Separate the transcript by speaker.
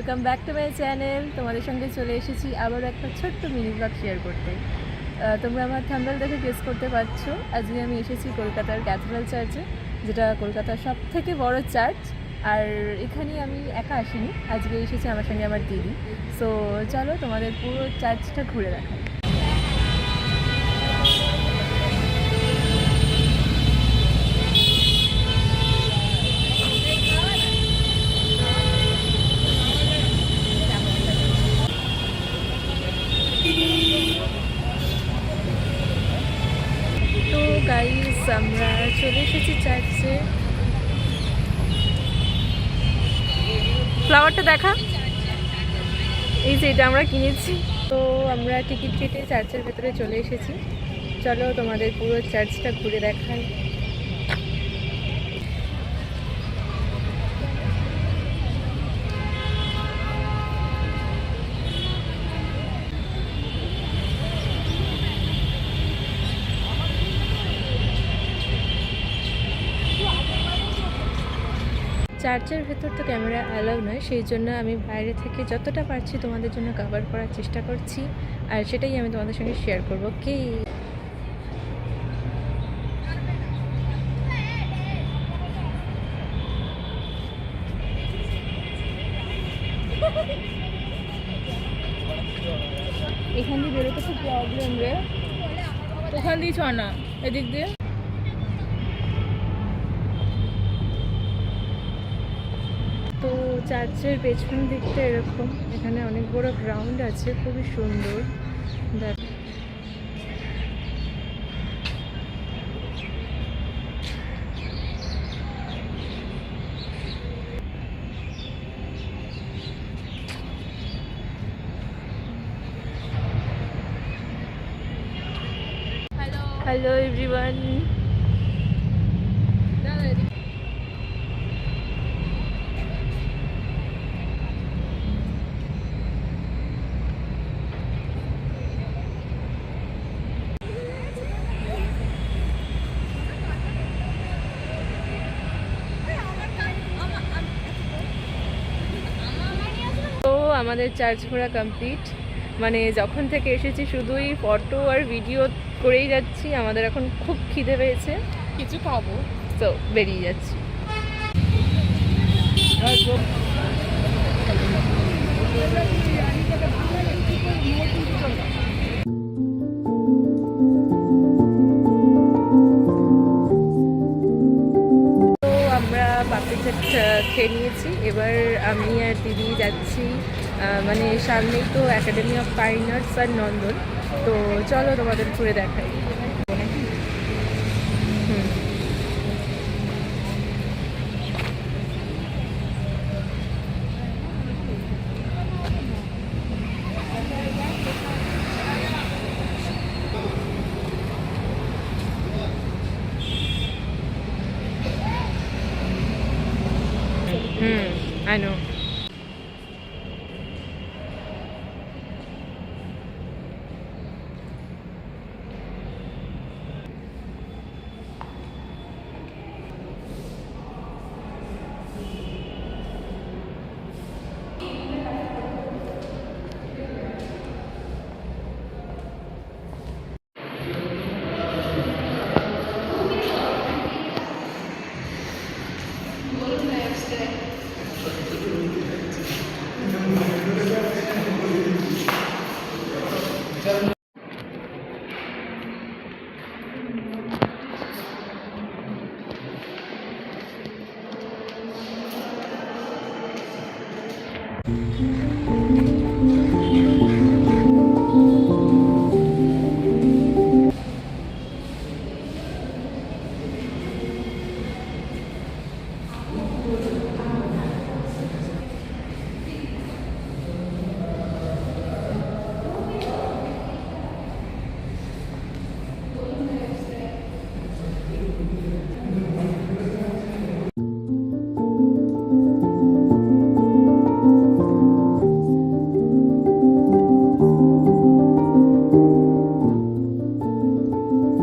Speaker 1: Welcome back to my channel. তোমাদের সঙ্গে চলে এসেছি আবারও একটা ছোট্ট মিনি ব্লগ শেয়ার করতে। তোমরা আমার থাম্বনেল দেখে গেস করতে পারছো, আজকে আমি এসেছি কলকাতার ক্যাথেড্রাল চার্চে, যেটা কলকাতার সবথেকে বড় চার্চ। আর এখানে আমি একা আসিনি, আজকে এসেছি আমার সঙ্গে আমার দিদি। সো চলো তোমাদের পুরো চার্চটা ঘুরে দেখাই। তো গাইস, আমরা চলে এসেছি চার্চে। ফ্লাওয়ারটা দেখা, এই যে এটা আমরা কিনেছি। তো আমরা টিকিট কেটে চার্চের ভেতরে চলে এসেছি। চলো তোমাদের পুরো চার্চটা ঘুরে দেখাই। চার্চের ভেতর তো ক্যামেরা অ্যালাউ নয়, সেই জন্য আমি বাইরে থেকে যতটা পারছি তোমাদের জন্য কভার করার চেষ্টা করছি, আর সেটাই আমি তোমাদের সঙ্গে শেয়ার করবো। কি এখান দিয়ে বেরোতে খুব প্রবলেম রে, ওখান দিয়ে ছ না, এদিক দিয়ে। তো চার্চের পেছন দিকটা এরকম, এখানে অনেক বড় গ্রাউন্ড আছে, খুবই সুন্দর। দেখ, হ্যালো এভরিওয়ান। তো আমাদের চার্চ ঘোরা কমপ্লিট, মানে যখন থেকে এসেছি শুধুই ফটো আর ভিডিও করেই যাচ্ছি। আমাদের এখন খুব খিদে পেয়েছে, কিছু খাবো, তো বেরিয়ে যাচ্ছি। তো আমরা পাপড়ি চাট খেয়ে নিয়েছি, এবার আমি আর দিদি যাচ্ছি, মানে সামনেই তো একাডেমি অফ ফাইন আর্টস আর নন্দন। তো চলো তোমাদের ঘুরে দেখাই। I know.